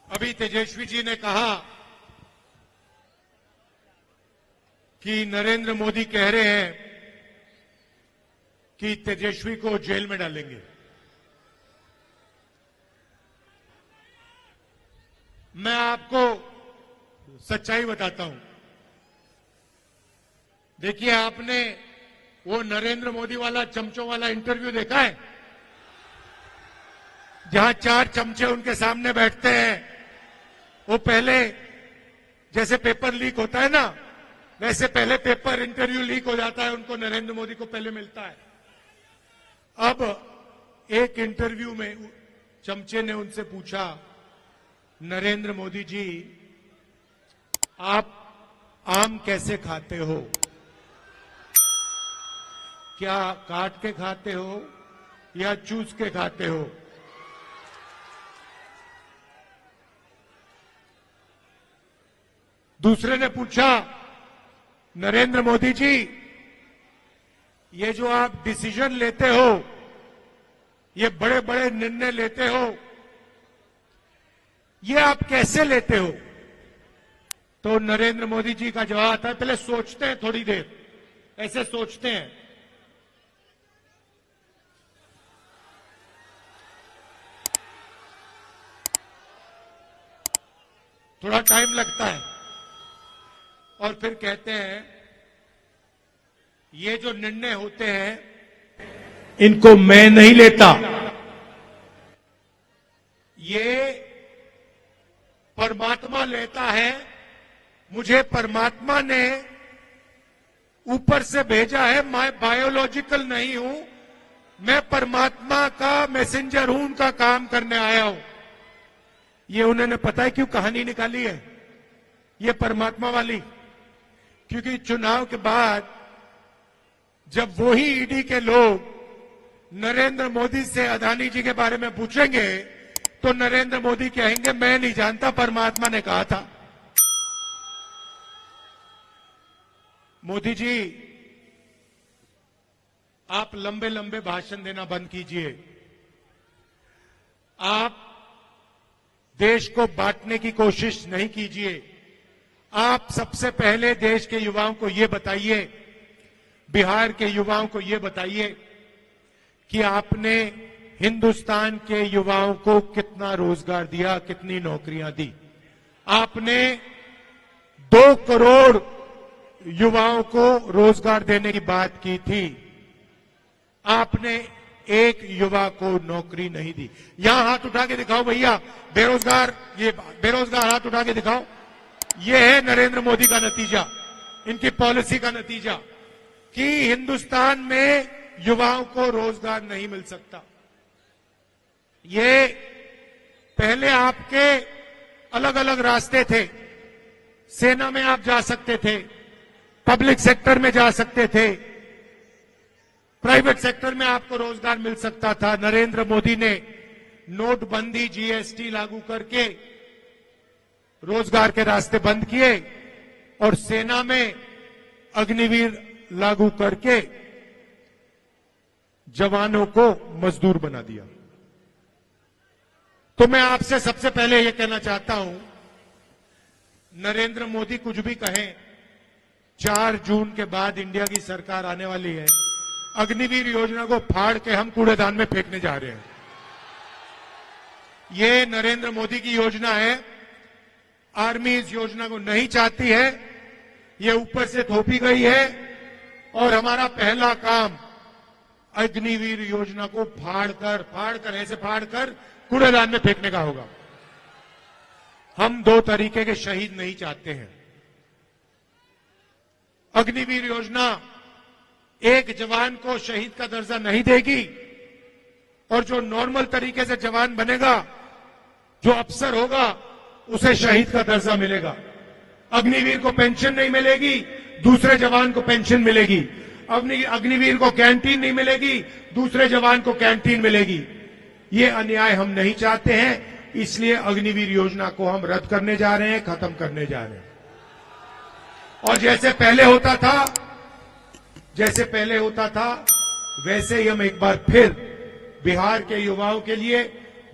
अभी तेजस्वी जी ने कहा कि नरेंद्र मोदी कह रहे हैं कि तेजस्वी को जेल में डालेंगे। मैं आपको सच्चाई बताता हूं। देखिए, आपने वो नरेंद्र मोदी वाला चमचों वाला इंटरव्यू देखा है, जहां 4 चमचे उनके सामने बैठते हैं। वो पहले जैसे पेपर लीक होता है ना, वैसे पहले पेपर इंटरव्यू लीक हो जाता है, उनको नरेंद्र मोदी को पहले मिलता है। अब एक इंटरव्यू में चमचे ने उनसे पूछा, नरेंद्र मोदी जी, आप आम कैसे खाते हो? क्या काट के खाते हो या चूस के खाते हो? दूसरे ने पूछा, नरेंद्र मोदी जी, ये जो आप डिसीजन लेते हो, ये बड़े बड़े निर्णय लेते हो, ये आप कैसे लेते हो? तो नरेंद्र मोदी जी का जवाब आता है, पहले सोचते हैं थोड़ी देर, ऐसे सोचते हैं। थोड़ा टाइम लगता है और फिर कहते हैं, ये जो निर्णय होते हैं इनको मैं नहीं लेता, ये परमात्मा लेता है। मुझे परमात्मा ने ऊपर से भेजा है, मैं बायोलॉजिकल नहीं हूं, मैं परमात्मा का मैसेंजर हूं, उनका काम करने आया हूं। ये उन्होंने पता है क्यों कहानी निकाली है, ये परमात्मा वाली? क्योंकि चुनाव के बाद जब वही ईडी के लोग नरेंद्र मोदी से अदानी जी के बारे में पूछेंगे तो नरेंद्र मोदी कहेंगे, मैं नहीं जानता, परमात्मा ने कहा था। मोदी जी, आप लंबे लंबे भाषण देना बंद कीजिए। आप देश को बांटने की कोशिश नहीं कीजिए। आप सबसे पहले देश के युवाओं को यह बताइए, बिहार के युवाओं को यह बताइए कि आपने हिंदुस्तान के युवाओं को कितना रोजगार दिया, कितनी नौकरियां दी। आपने 2 करोड़ युवाओं को रोजगार देने की बात की थी, आपने एक युवा को नौकरी नहीं दी। यहां हाथ उठा के दिखाओ भैया, बेरोजगार, ये बेरोजगार हाथ उठा के दिखाओ। ये है नरेंद्र मोदी का नतीजा, इनकी पॉलिसी का नतीजा कि हिंदुस्तान में युवाओं को रोजगार नहीं मिल सकता। ये पहले आपके अलग अलग रास्ते थे। सेना में आप जा सकते थे, पब्लिक सेक्टर में जा सकते थे, प्राइवेट सेक्टर में आपको रोजगार मिल सकता था। नरेंद्र मोदी ने नोटबंदी, जीएसटी लागू करके रोजगार के रास्ते बंद किए और सेना में अग्निवीर लागू करके जवानों को मजदूर बना दिया। तो मैं आपसे सबसे पहले यह कहना चाहता हूं, नरेंद्र मोदी कुछ भी कहें, 4 जून के बाद इंडिया की सरकार आने वाली है। अग्निवीर योजना को फाड़ के हम कूड़ेदान में फेंकने जा रहे हैं। ये नरेंद्र मोदी की योजना है। आर्मी इस योजना को नहीं चाहती है, ये ऊपर से थोपी गई है और हमारा पहला काम अग्निवीर योजना को ऐसे फाड़ कर कूड़ेदान में फेंकने का होगा। हम 2 तरीके के शहीद नहीं चाहते हैं। अग्निवीर योजना एक जवान को शहीद का दर्जा नहीं देगी और जो नॉर्मल तरीके से जवान बनेगा, जो अफसर होगा, उसे शहीद का दर्जा मिलेगा। अग्निवीर को पेंशन नहीं मिलेगी, दूसरे जवान को पेंशन मिलेगी। अग्निवीर को कैंटीन नहीं मिलेगी, दूसरे जवान को कैंटीन मिलेगी। ये अन्याय हम नहीं चाहते हैं, इसलिए अग्निवीर योजना को हम रद्द करने जा रहे हैं, खत्म करने जा रहे हैं। और जैसे पहले होता था वैसे ही हम एक बार फिर बिहार के युवाओं के लिए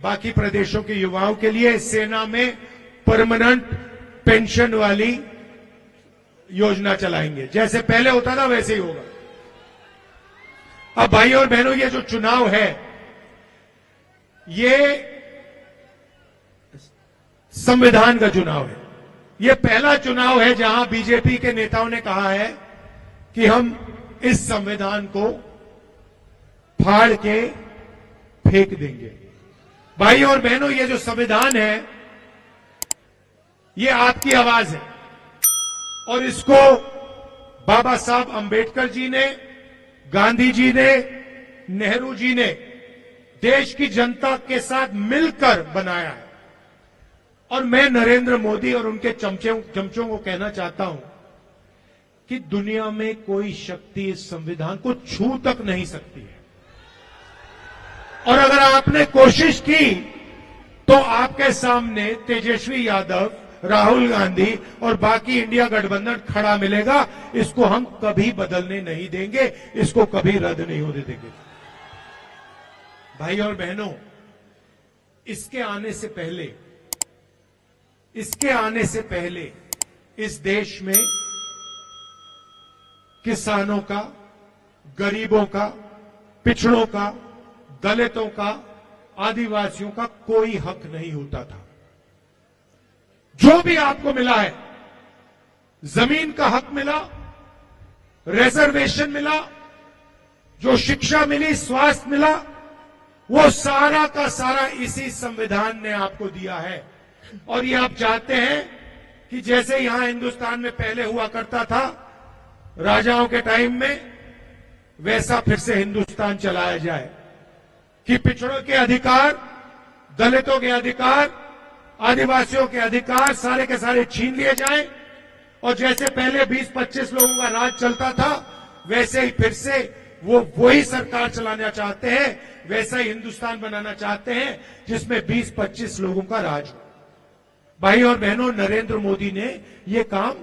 बाकी प्रदेशों के युवाओं के लिए सेना में परमानेंट पेंशन वाली योजना चलाएंगे। जैसे पहले होता था वैसे ही होगा। अब भाई और बहनों, ये जो चुनाव है, ये संविधान का चुनाव है। ये पहला चुनाव है जहां बीजेपी के नेताओं ने कहा है कि हम इस संविधान को फाड़ के फेंक देंगे। भाई और बहनों, ये जो संविधान है, ये आपकी आवाज है और इसको बाबा साहब अंबेडकर जी ने, गांधी जी ने, नेहरू जी ने देश की जनता के साथ मिलकर बनाया है। और मैं नरेंद्र मोदी और उनके चमचों को कहना चाहता हूं कि दुनिया में कोई शक्ति इस संविधान को छू तक नहीं सकती है। और अगर आपने कोशिश की तो आपके सामने तेजस्वी यादव, राहुल गांधी और बाकी इंडिया गठबंधन खड़ा मिलेगा। इसको हम कभी बदलने नहीं देंगे, इसको कभी रद्द नहीं होने देंगे। भाई और बहनों, इसके आने से पहले इस देश में किसानों का, गरीबों का, पिछड़ों का, दलितों का, आदिवासियों का कोई हक नहीं होता था। जो भी आपको मिला है, जमीन का हक मिला, रिजर्वेशन मिला, जो शिक्षा मिली, स्वास्थ्य मिला, वो सारा का सारा इसी संविधान ने आपको दिया है। और ये आप चाहते हैं कि जैसे यहां हिंदुस्तान में पहले हुआ करता था राजाओं के टाइम में, वैसा फिर से हिंदुस्तान चलाया जाए कि पिछड़ों के अधिकार, दलितों के अधिकार, आदिवासियों के अधिकार सारे के सारे छीन लिए जाएं। और जैसे पहले 20-25 लोगों का राज चलता था, वैसे ही फिर से वही सरकार चलाना चाहते हैं, वैसा ही हिंदुस्तान बनाना चाहते हैं जिसमें 20-25 लोगों का राज हो। भाई और बहनों, नरेंद्र मोदी ने यह काम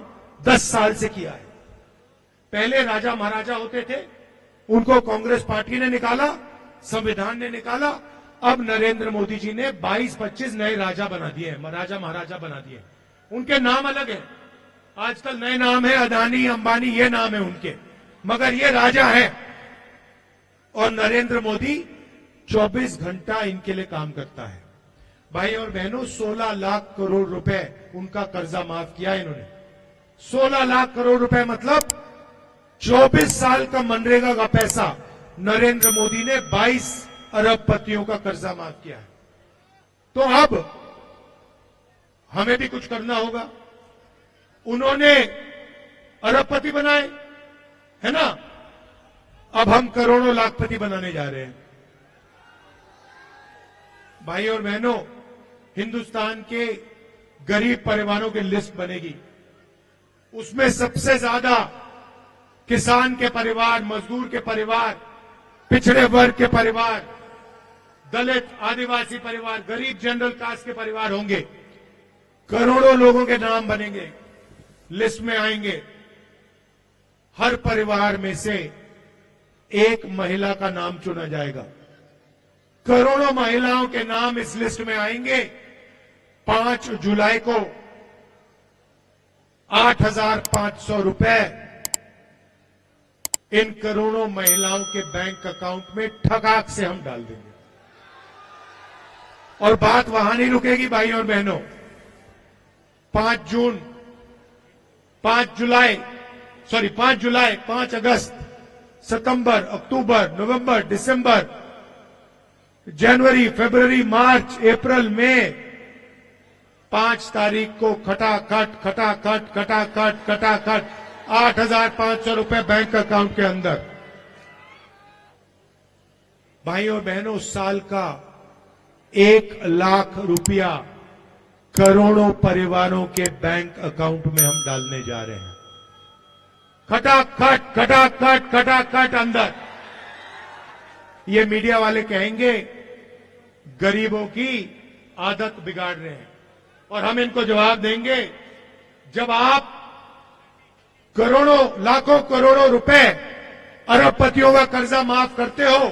10 साल से किया है। पहले राजा महाराजा होते थे, उनको कांग्रेस पार्टी ने निकाला, संविधान ने निकाला। अब नरेंद्र मोदी जी ने 22-25 नए राजा बना दिए हैं, राजा महाराजा बना दिए। उनके नाम अलग है, आजकल नए नाम है, अदानी, अंबानी, ये नाम है उनके, मगर ये राजा है। और नरेंद्र मोदी 24 घंटा इनके लिए काम करता है। भाई और बहनों, 16 लाख करोड़ रुपए उनका कर्जा माफ किया इन्होंने। 16 लाख करोड़ रुपए मतलब 24 साल का मनरेगा का पैसा नरेंद्र मोदी ने 22 अरबपतियों का कर्जा माफ किया है। तो अब हमें भी कुछ करना होगा। उन्होंने अरबपति बनाए, है ना, अब हम करोड़ों लाखपति बनाने जा रहे हैं। भाई और बहनों, हिंदुस्तान के गरीब परिवारों की लिस्ट बनेगी। उसमें सबसे ज्यादा किसान के परिवार, मजदूर के परिवार, पिछड़े वर्ग के परिवार, दलित, आदिवासी परिवार, गरीब जनरल कास्ट के परिवार होंगे। करोड़ों लोगों के नाम बनेंगे, लिस्ट में आएंगे। हर परिवार में से एक महिला का नाम चुना जाएगा। करोड़ों महिलाओं के नाम इस लिस्ट में आएंगे। 5 जुलाई को 8,500 रुपए इन करोड़ों महिलाओं के बैंक अकाउंट में ठगाक से हम डाल देंगे। और बात वहां नहीं रुकेगी भाई और बहनों। 5 जुलाई, 5 अगस्त, सितंबर, अक्टूबर, नवंबर, दिसंबर, जनवरी, फरवरी, मार्च, अप्रैल, मई, 5 तारीख को खटाखट 8,500 रुपए बैंक अकाउंट के अंदर। भाई और बहनों, साल का 1 लाख रुपया करोड़ों परिवारों के बैंक अकाउंट में हम डालने जा रहे हैं। खटाखट अंदर। ये मीडिया वाले कहेंगे गरीबों की आदत बिगाड़ रहे हैं, और हम इनको जवाब देंगे, जब आप करोड़ों, लाखों करोड़ों रुपए अरबपतियों का कर्जा माफ करते हो,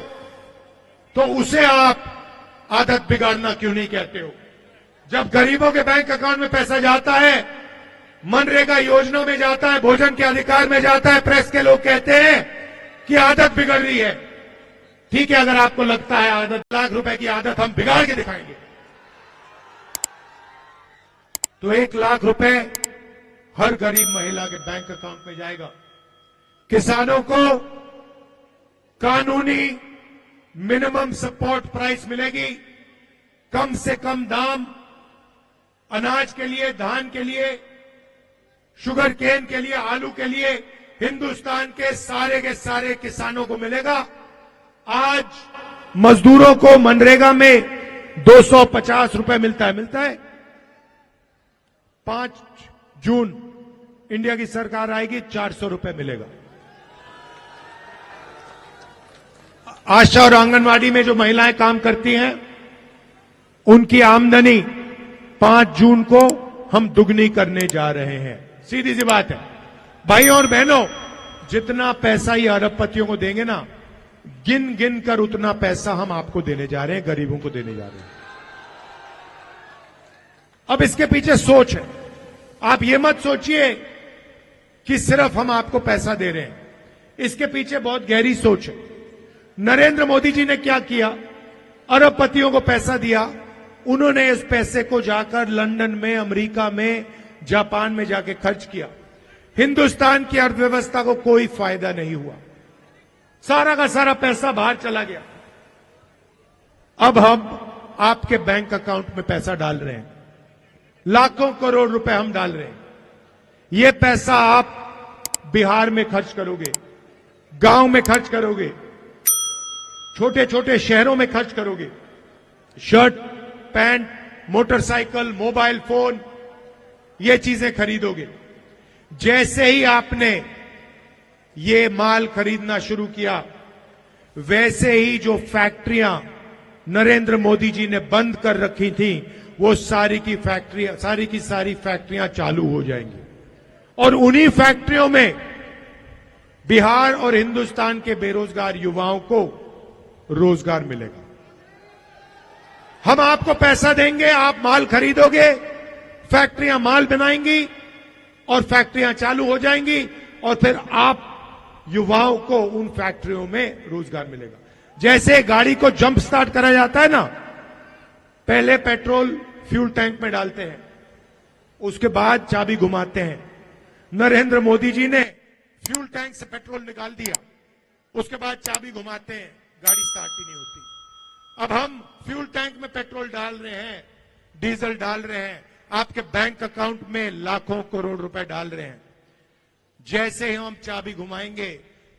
तो उसे आप आदत बिगाड़ना क्यों नहीं कहते हो? जब गरीबों के बैंक अकाउंट में पैसा जाता है, मनरेगा योजना में जाता है, भोजन के अधिकार में जाता है, प्रेस के लोग कहते हैं कि आदत बिगड़ रही है। ठीक है, अगर आपको लगता है आदत, लाख रुपए की आदत हम बिगाड़ के दिखाएंगे। तो 1 लाख रुपए हर गरीब महिला के बैंक अकाउंट में जाएगा। किसानों को कानूनी मिनिमम सपोर्ट प्राइस मिलेगी, कम से कम दाम अनाज के लिए, धान के लिए, शुगर केन के लिए, आलू के लिए हिंदुस्तान के सारे किसानों को मिलेगा। आज मजदूरों को मनरेगा में 250 रुपए मिलता है। 5 जून इंडिया की सरकार आएगी, 400 रुपए मिलेगा। आशा और आंगनवाड़ी में जो महिलाएं काम करती हैं, उनकी आमदनी 5 जून को हम दुगनी करने जा रहे हैं। सीधी सी बात है भाइयों और बहनों, जितना पैसा ये अरबपतियों को देंगे ना, गिन गिन कर उतना पैसा हम आपको देने जा रहे हैं, गरीबों को देने जा रहे हैं। अब इसके पीछे सोच है। आप ये मत सोचिए कि सिर्फ हम आपको पैसा दे रहे हैं, इसके पीछे बहुत गहरी सोच है। नरेंद्र मोदी जी ने क्या किया? अरबपतियों को पैसा दिया, उन्होंने इस पैसे को जाकर लंदन में, अमेरिका में, जापान में जाके खर्च किया। हिंदुस्तान की अर्थव्यवस्था को कोई फायदा नहीं हुआ, सारा का सारा पैसा बाहर चला गया। अब हम आपके बैंक अकाउंट में पैसा डाल रहे हैं, लाखों करोड़ रुपए हम डाल रहे हैं। ये पैसा आप बिहार में खर्च करोगे, गांव में खर्च करोगे, छोटे छोटे शहरों में खर्च करोगे। Shirt, pant, motorcycle, mobile phone, ये चीजें खरीदोगे। जैसे ही आपने ये माल खरीदना शुरू किया, वैसे ही जो फैक्ट्रियां नरेंद्र मोदी जी ने बंद कर रखी थी, वो सारी की सारी फैक्ट्रियां चालू हो जाएंगी। और उन्हीं फैक्ट्रियों में बिहार और हिंदुस्तान के बेरोजगार युवाओं को रोजगार मिलेगा। हम आपको पैसा देंगे, आप माल खरीदोगे, फैक्ट्रियां माल बनाएंगी और फैक्ट्रियां चालू हो जाएंगी, और फिर आप युवाओं को उन फैक्ट्रियों में रोजगार मिलेगा। जैसे गाड़ी को जंप स्टार्ट करा जाता है ना, पहले पेट्रोल फ्यूल टैंक में डालते हैं, उसके बाद चाबी घुमाते हैं। नरेंद्र मोदी जी ने फ्यूल टैंक से पेट्रोल निकाल दिया, उसके बाद चाबी घुमाते हैं, गाड़ी स्टार्ट ही नहीं होती। अब हम फ्यूल टैंक में पेट्रोल डाल रहे हैं, डीजल डाल रहे हैं, आपके बैंक अकाउंट में लाखों करोड़ रुपए डाल रहे हैं। जैसे ही हम चाबी घुमाएंगे,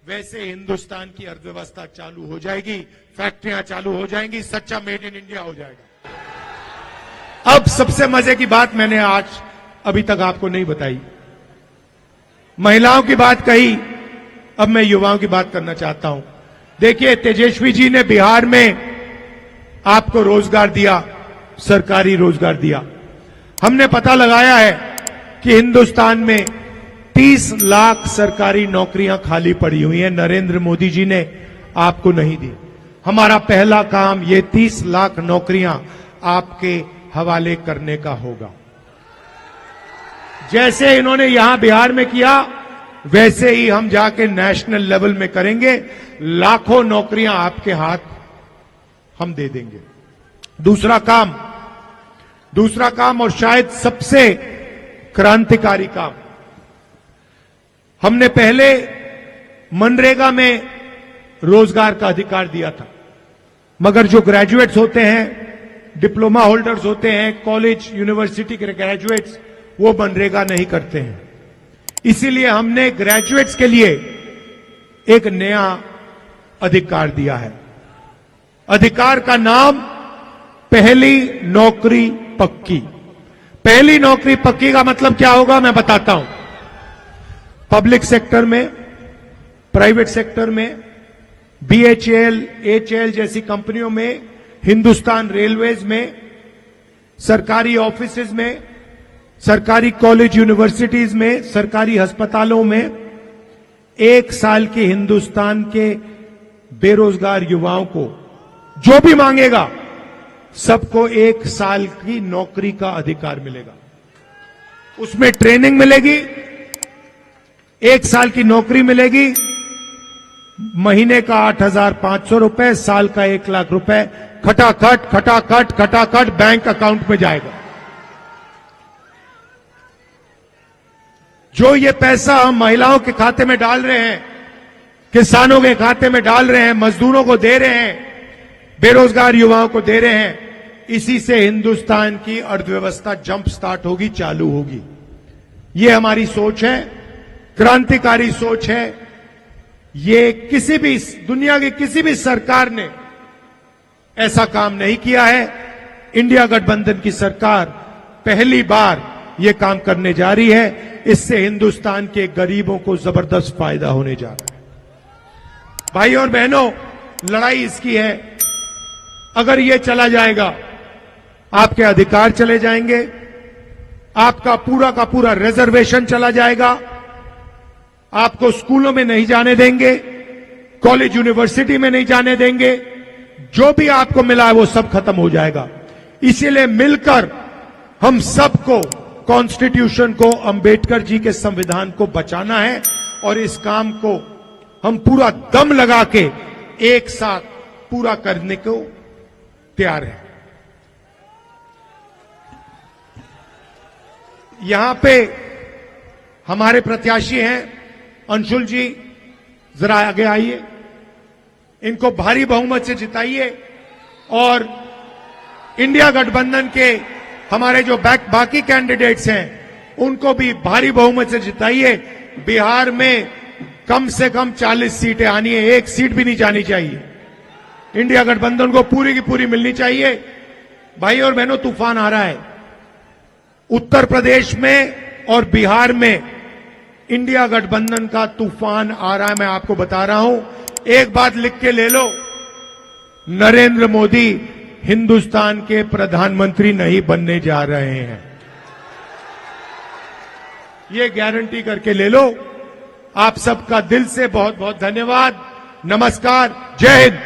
वैसे हिंदुस्तान की अर्थव्यवस्था चालू हो जाएगी, फैक्ट्रियां चालू हो जाएंगी, सच्चा मेड इन इंडिया हो जाएगा। अब सबसे मजे की बात मैंने आज अभी तक आपको नहीं बताई। महिलाओं की बात कही, अब मैं युवाओं की बात करना चाहता हूं। देखिए, तेजस्वी जी ने बिहार में आपको रोजगार दिया, सरकारी रोजगार दिया। हमने पता लगाया है कि हिंदुस्तान में 30 लाख सरकारी नौकरियां खाली पड़ी हुई हैं, नरेंद्र मोदी जी ने आपको नहीं दी। हमारा पहला काम ये 30 लाख नौकरियां आपके हवाले करने का होगा। जैसे इन्होंने यहां बिहार में किया, वैसे ही हम जाके नेशनल लेवल में करेंगे। लाखों नौकरियां आपके हाथ हम दे देंगे। दूसरा काम और शायद सबसे क्रांतिकारी काम, हमने पहले मनरेगा में रोजगार का अधिकार दिया था, मगर जो ग्रेजुएट्स होते हैं, डिप्लोमा होल्डर्स होते हैं, कॉलेज यूनिवर्सिटी के ग्रेजुएट्स, वो मनरेगा नहीं करते हैं। इसीलिए हमने ग्रेजुएट्स के लिए एक नया अधिकार दिया है। अधिकार का नाम पहली नौकरी पक्की। पहली नौकरी पक्की का मतलब क्या होगा, मैं बताता हूं। पब्लिक सेक्टर में, प्राइवेट सेक्टर में, बीएचईएल, एचईएल जैसी कंपनियों में, हिंदुस्तान रेलवेज में, सरकारी ऑफिसेज में, सरकारी कॉलेज यूनिवर्सिटीज में, सरकारी अस्पतालों में 1 साल के हिंदुस्तान के बेरोजगार युवाओं को जो भी मांगेगा सबको 1 साल की नौकरी का अधिकार मिलेगा। उसमें ट्रेनिंग मिलेगी, 1 साल की नौकरी मिलेगी, महीने का 8,500 रुपए, साल का 1 लाख रुपए खटाखट खटाखट खटाखट बैंक अकाउंट में जाएगा। जो ये पैसा हम महिलाओं के खाते में डाल रहे हैं, किसानों के खाते में डाल रहे हैं, मजदूरों को दे रहे हैं, बेरोजगार युवाओं को दे रहे हैं, इसी से हिंदुस्तान की अर्थव्यवस्था जंप स्टार्ट होगी, चालू होगी। ये हमारी सोच है, क्रांतिकारी सोच है। ये किसी भी दुनिया की किसी भी सरकार ने ऐसा काम नहीं किया है। इंडिया गठबंधन की सरकार पहली बार ये काम करने जा रही है। इससे हिंदुस्तान के गरीबों को जबरदस्त फायदा होने जा रहा है। भाई और बहनों, लड़ाई इसकी है। अगर ये चला जाएगा, आपके अधिकार चले जाएंगे, आपका पूरा का पूरा रिजर्वेशन चला जाएगा, आपको स्कूलों में नहीं जाने देंगे, कॉलेज यूनिवर्सिटी में नहीं जाने देंगे, जो भी आपको मिला है वो सब खत्म हो जाएगा। इसीलिए मिलकर हम सबको कॉन्स्टिट्यूशन को, अंबेडकर जी के संविधान को बचाना है और इस काम को हम पूरा दम लगा के एक साथ पूरा करने को तैयार हैं। यहां पे हमारे प्रत्याशी हैं अंशुल जी, जरा आगे आइए, इनको भारी बहुमत से जिताइए और इंडिया गठबंधन के हमारे जो बाकी कैंडिडेट्स हैं उनको भी भारी बहुमत से जिताइए। बिहार में कम से कम 40 सीटें आनी है, 1 सीट भी नहीं जानी चाहिए। इंडिया गठबंधन को पूरी की पूरी मिलनी चाहिए। भाई और बहनों, तूफान आ रहा है उत्तर प्रदेश में और बिहार में। इंडिया गठबंधन का तूफान आ रहा है, मैं आपको बता रहा हूं। एक बात लिख के ले लो, नरेंद्र मोदी हिंदुस्तान के प्रधानमंत्री नहीं बनने जा रहे हैं, ये गारंटी करके ले लो। आप सबका दिल से बहुत बहुत धन्यवाद। नमस्कार, जय हिंद।